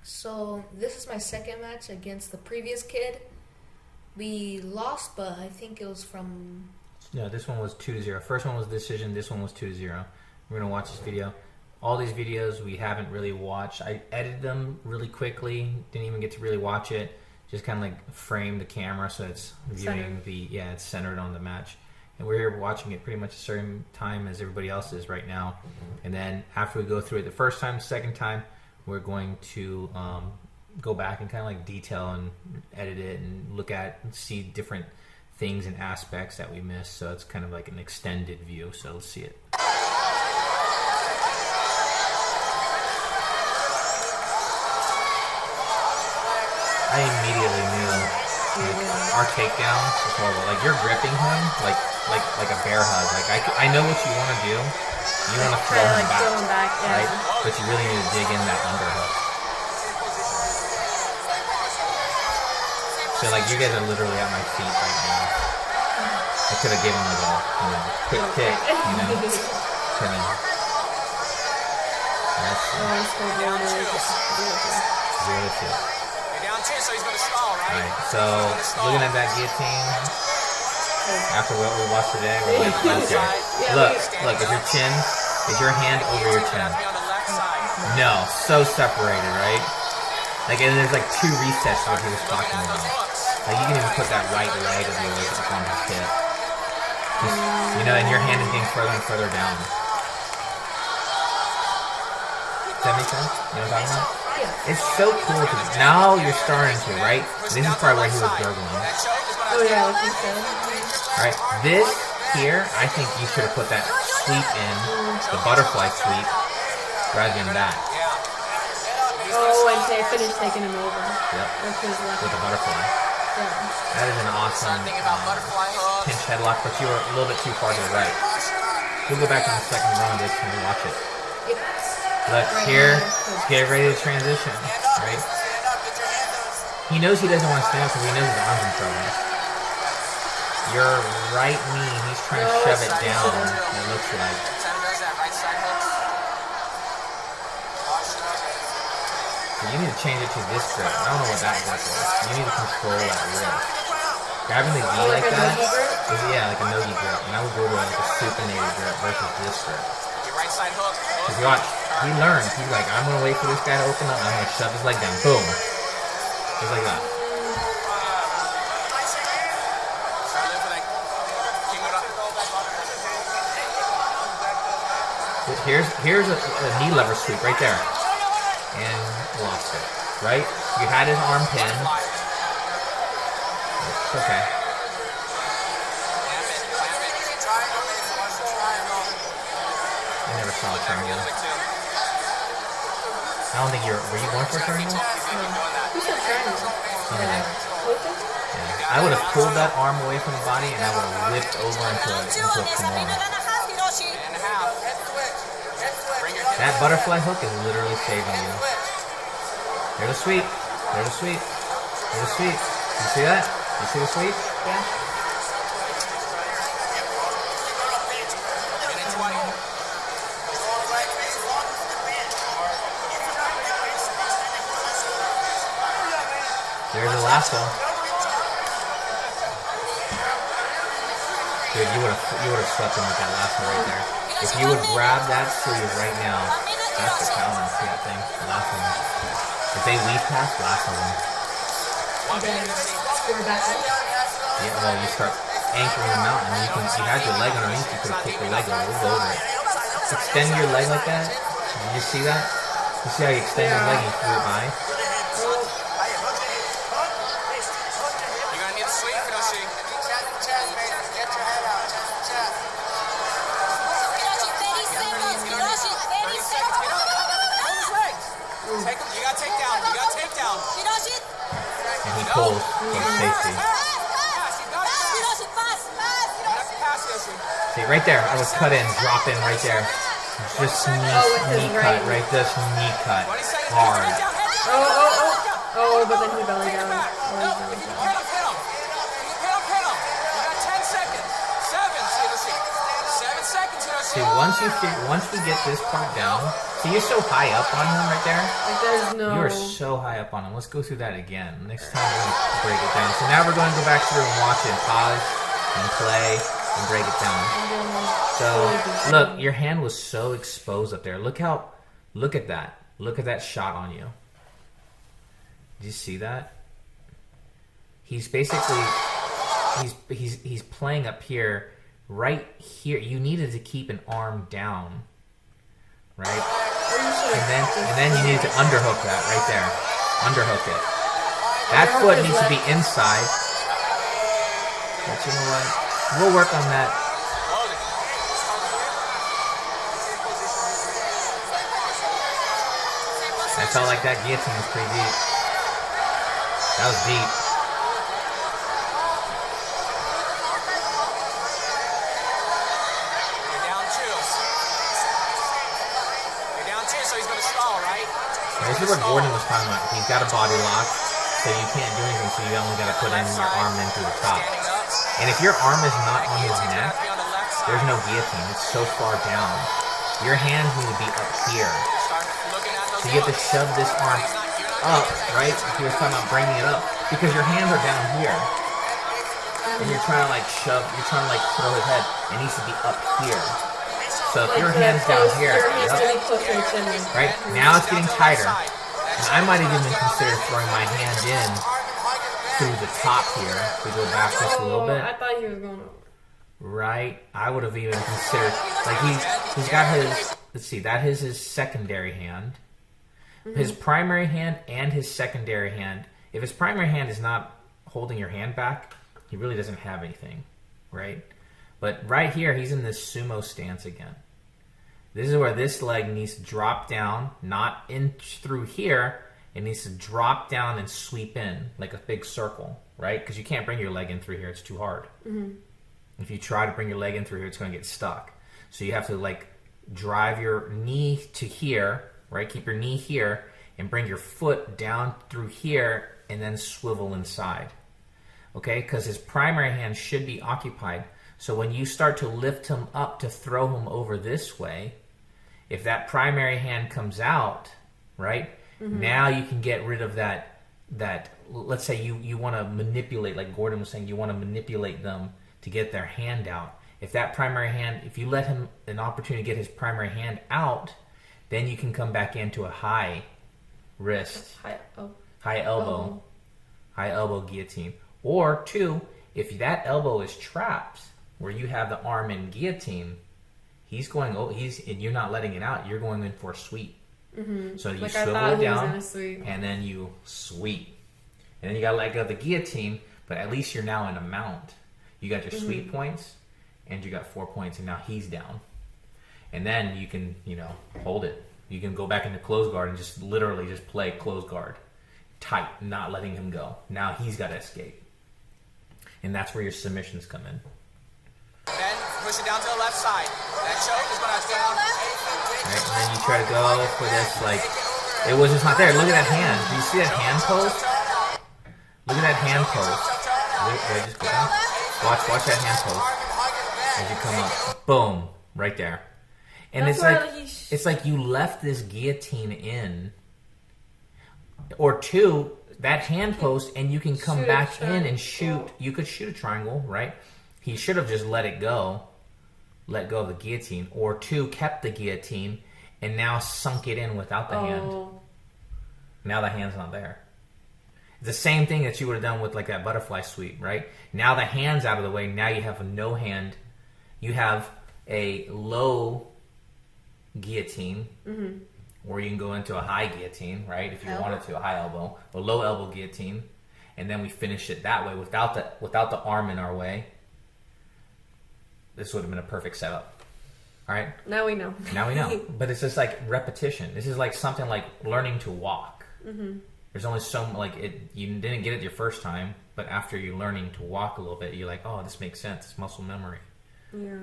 So this is my second match against the previous kid. We lost, but I think it was from... No, this one was 2-0. First one was decision. This one was 2-0. We're gonna watch this video. All these videos we haven't really watched. I edited them really quickly. Didn't even get to really watch it. Just kind of like frame the camera so it's viewing it's centered on the match. And we're here watching it pretty much the same time as everybody else is right now. And then after we go through it the first time, second time, we're going to go back and kind of like detail and edit it and look at and see different things and aspects that we missed. So it's kind of like an extended view. So let's see it. I immediately knew our takedowns was horrible. Like you're gripping him like a bear hug. Like I know what you want to do. You want to throw him back, right? But you really need to dig in that underhook. So like you guys are literally at my feet right now. I could have given like a quick kick, That's 0-2. So he's gonna stall, right? Alright, so looking at that guillotine after what we watched today, we're like, okay. Look, is your hand over your chin? No, so separated, right? Like, and there's like 2 resets what he was talking about. Like you can even put that right leg of yours up on his hip. Just, and your hand is getting further and further down. Does that make sense? You know what I'm talking about? It's so cool because now you're starting to, right? This is probably where he was gurgling. Oh yeah, like you said. Alright, this here, I think you should have put that sweep in, the butterfly sweep, rather than that. Oh, and they finished taking him over. Yep. With the butterfly. Yeah. That is an awesome pinch headlock, but you were a little bit too far to the right. We'll go back in the second round of this and we'll watch it. Yep. Look, here, let's get ready to transition, right? He knows he doesn't want to stand up because he knows his arm's in trouble. Your right knee, he's trying to shove it down, it looks like. So you need to change it to this grip. I don't know what that grip is. You need to control that wrist. Grabbing the gi like that is, like a no-gi grip. And I would go to like a supinated grip versus this grip. Because watch, he learns. He's like, I'm going to wait for this guy to open up. I'm going to shove his leg down. Boom. Just like that. Here's a knee lever sweep right there. And lost it. Right? You had his arm pinned. It's okay. I never saw a triangle. I don't think were you going for a triangle? Who said triangle? Yeah. I would have pulled that arm away from the body and I would have whipped over into a kimura. That butterfly hook is literally saving you. There's a sweep. There's a sweep. There's a sweep. You see that? You see the sweep? Yeah. There's the last one. Dude, you would have swept him with that last one right there. If you would grab that sleeve right now, that's the counter. See that thing? The last one. If they leave past, last of them. And then square back up. Yeah, well, you start anchoring them out, and you had your leg underneath. You could have kicked the leg over it. Extend your leg like that. Did you see that? You see how you extend your leg and you threw it by? You're gonna need a sweep, Hiroshi. You got takedown. And he pulls for safety. See, right there, I was cut in, drop in right there. Just knee cut, right? Just knee cut. Hard. Oh, but then he belly down. See, once we get this part down, See, you're so high up on him right there. Like there's no. You are so high up on him. Let's go through that again. Next time we're gonna break it down. So now we're going to go back through and watch it, pause and play and break it down. So look, your hand was so exposed up there. Look at that. Look at that shot on you. Did you see that? He's basically he's playing up here, right here. You needed to keep an arm down, right? And then you needed to underhook that right there. Underhook it. That foot needs to be inside. But you know what? We'll work on that. I felt like that guillotine was pretty deep. That was deep. This is what Gordon was talking about. He's got a body lock, so you can't do anything, so you only got to put in your arm in through the top. And if your arm is not on his neck, there's no guillotine. It's so far down. Your hands need to be up here. So you have to shove this arm up, right? He was talking about bringing it up, because your hands are down here. And you're trying to like shove, you're trying to like throw his head. It needs to be up here. So if your hand's down here, right, now it's getting tighter. And I might have even considered throwing my hand in through the top here. If we go back just a little bit. I thought he was going over. Right, I would have even considered, like he's got his, let's see, that is his secondary hand. His primary hand and his secondary hand. If his primary hand is not holding your hand back, he really doesn't have anything, right? But right here, he's in this sumo stance again. This is where this leg needs to drop down, not in through here. It needs to drop down and sweep in like a big circle, right? Because you can't bring your leg in through here. It's too hard. If you try to bring your leg in through here, it's going to get stuck. So you have to like drive your knee to here, right? Keep your knee here and bring your foot down through here and then swivel inside. Okay? Because his primary hand should be occupied. So when you start to lift him up to throw him over this way, if that primary hand comes out, right, now you can get rid of that, let's say you want to manipulate, like Gordon was saying, you want to manipulate them to get their hand out. If that primary hand, if you let him an opportunity to get his primary hand out, then you can come back into a high wrist, high elbow guillotine. Or two, if that elbow is trapped, where you have the arm in guillotine, and you're not letting it out, you're going in for a sweep. So you swivel it down, and then you sweep. And then you got to let go of the guillotine, but at least you're now in a mount. You got your sweep points, and you got 4 points, and now he's down. And then you can, hold it. You can go back into close guard and just literally just play close guard. Tight, not letting him go. Now he's got to escape. And that's where your submissions come in. Then push it down to the left side. That choke is going to down. Right, and then you try to go for this, like, it was just not there. Look at that hand. Do you see that hand post? Look at that hand post. Wait, just go down. Watch that hand post as you come up. Boom, right there. And it's like you left this guillotine in, or two, that hand post, and you can come back in and shoot. You could shoot a triangle, right? He should have just let go of the guillotine, or two, kept the guillotine and now sunk it in without the hand. Now the hand's not there. It's the same thing that you would have done with like that butterfly sweep, right? Now the hand's out of the way. Now you have a no hand. You have a low guillotine, or you can go into a high guillotine, right? If you wanted to, a high elbow, a low elbow guillotine, and then we finish it that way without the arm in our way. This would have been a perfect setup. All right? Now we know. But it's just like repetition. This is like something like learning to walk. There's only so you didn't get it your first time, but after you're learning to walk a little bit, you're like, oh, this makes sense. It's muscle memory. Yeah.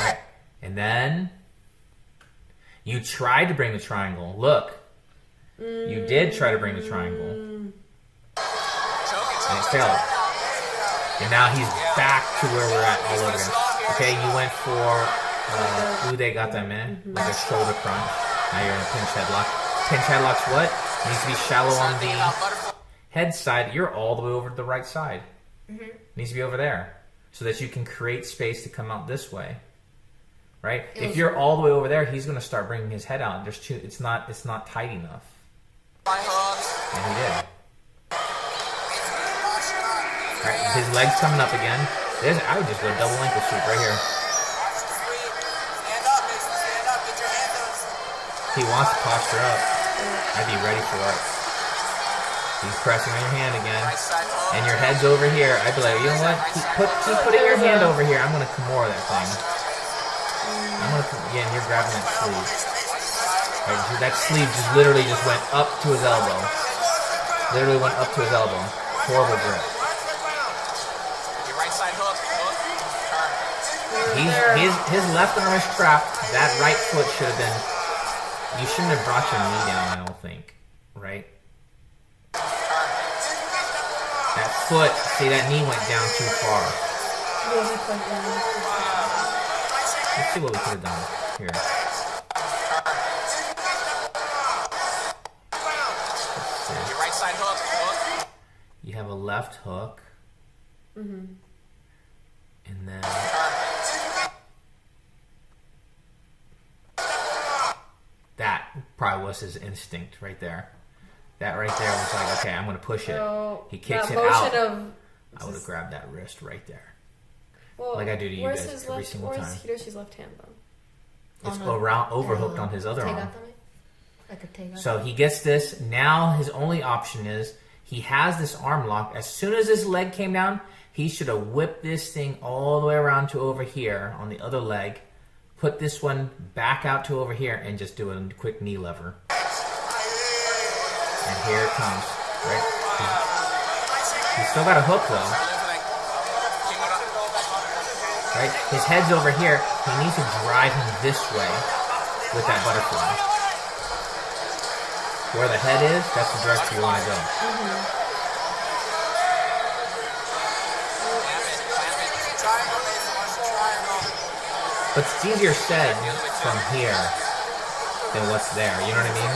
Right. And then you tried to bring the triangle. Look. You did try to bring the triangle. And it failed. And now he's back to where we're at all over again. Okay, you went for Ude got that, man. Like a shoulder crunch. Now you're in a pinch headlock. Pinch headlock's what? Needs to be shallow on the head side. You're all the way over to the right side. Needs to be over there. So that you can create space to come out this way. Right? If you're all the way over there, he's going to start bringing his head out. There's too, it's not tight enough. And he did. Alright, his leg's coming up again. I would just go double ankle sweep right here. He wants to posture up. I'd be ready for it. He's pressing on your hand again. And your head's over here. I'd be like, you know what? Keep putting your hand over here. I'm going to Kimura that thing. Again, you're grabbing that sleeve. Right, that sleeve just literally just went up to his elbow. Literally went up to his elbow. Horrible grip. Your right side hook. His left arm is trapped. That right foot should have been... You shouldn't have brought your knee down, I don't think. Right? That foot, see, that knee went down too far. Let's see what we could have done here. Your right side hook. You have a left hook. And then... That probably was his instinct right there. That right there was like, okay, I'm going to push it. He kicks it out. I would have grabbed that wrist right there. Well, like I do to you guys every single time. Where's Hiroshi's left hand, though? It's overhooked on his other arm. Like a take So he gets this. Now his only option is he has this arm lock. As soon as his leg came down, he should have whipped this thing all the way around to over here on the other leg. Put this one back out to over here and just do a quick knee lever. And here it comes. Right? He's still got a hook though. Right? His head's over here. He needs to drive him this way with that butterfly. Where the head is, that's the direction you want to go. But it's easier said from here than what's there. You know what I mean?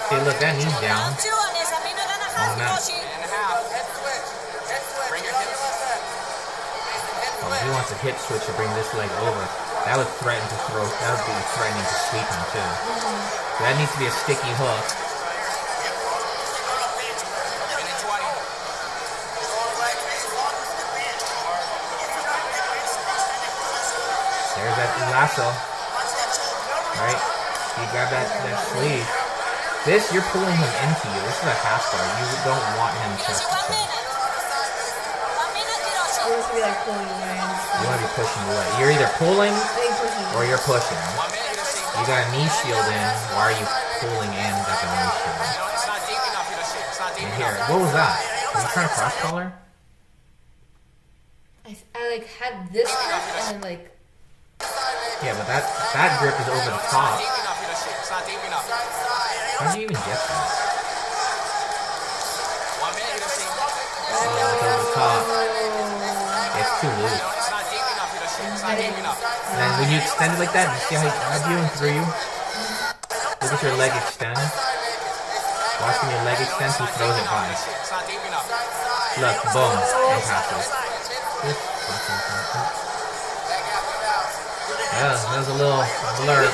See, look, that knee's down. Oh, no. Oh, he wants a hip switch to bring this leg over. That would threaten to throw. That would be threatening to sweep him too. So that needs to be a sticky hook. There's that lasso. Right? You grab that sleeve. This, you're pulling him into you. This is a half guard. You don't want him chest to chest. You want to be like pulling away. You want to be pushing away. You're either pulling or you're pushing. You got a knee shield in. Why are you pulling in got the knee shield? And here, what was that? Were you trying to cross collar? I like had this grip and then like. Yeah, but that grip is over the top. How'd you even get that? Oh, it's over the top. It's too loose. And then when you extend it like that, you see how he grabbed you and threw you? Look at your leg extend. Watch when your leg extends, he throws it high. Look, boom, and passes. This fucking thing. Yeah, that was a little blur.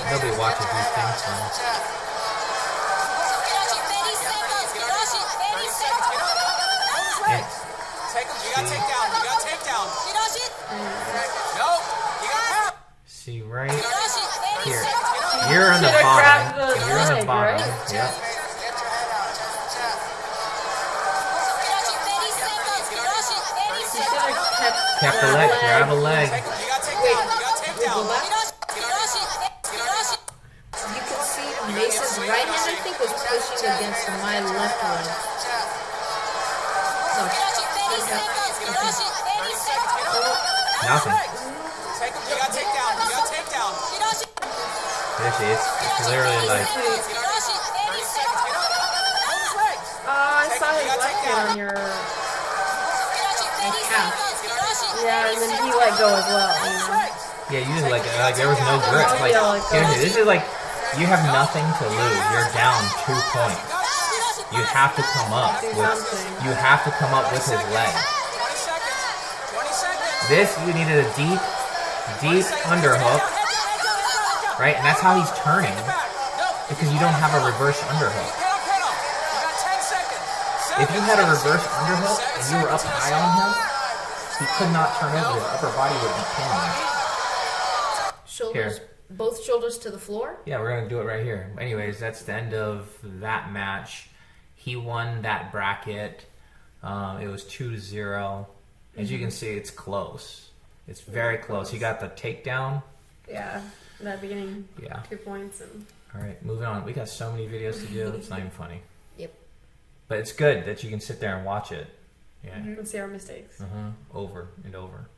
Nobody watches these things, so. Yeah. You got takedown. You got takedown. No. You got. See right here. You're on the bottom. You're on the bottom. Right? Yep. Kept the leg. Grab a leg. You got takedown. You got takedown. You can see Mason's right hand, I think, was pushing against my left leg. Nothing. You got takedown. You got takedown. There she is. It's literally like. kid on your calf. yeah, and then he let go as well. You know? Yeah, you just like there was no grip. Like, Yeah, like that. seriously, this is like you have nothing to lose. You're down 2 points. You have to come up Do with. something. You have to come up with his leg. 20 seconds. 20 seconds. This you needed a deep underhook, right? And that's how he's turning because you don't have a reverse underhook. Pedal. You got 10 seconds. If you had a reverse underhook and you were up high on him, he could not turn over. His upper body would be pinned. Shoulders, both shoulders to the floor. Yeah, we're gonna do it right here. Anyways, that's the end of that match. He won that bracket. It was 2-0. As you can see, it's close. It's very close. He got the takedown. Yeah, that beginning Yeah. 2 points and All right, moving on. We got so many videos to do. It's not even funny. Yep. But it's good that you can sit there and watch it. Yeah. let's see our mistakes. Over and over.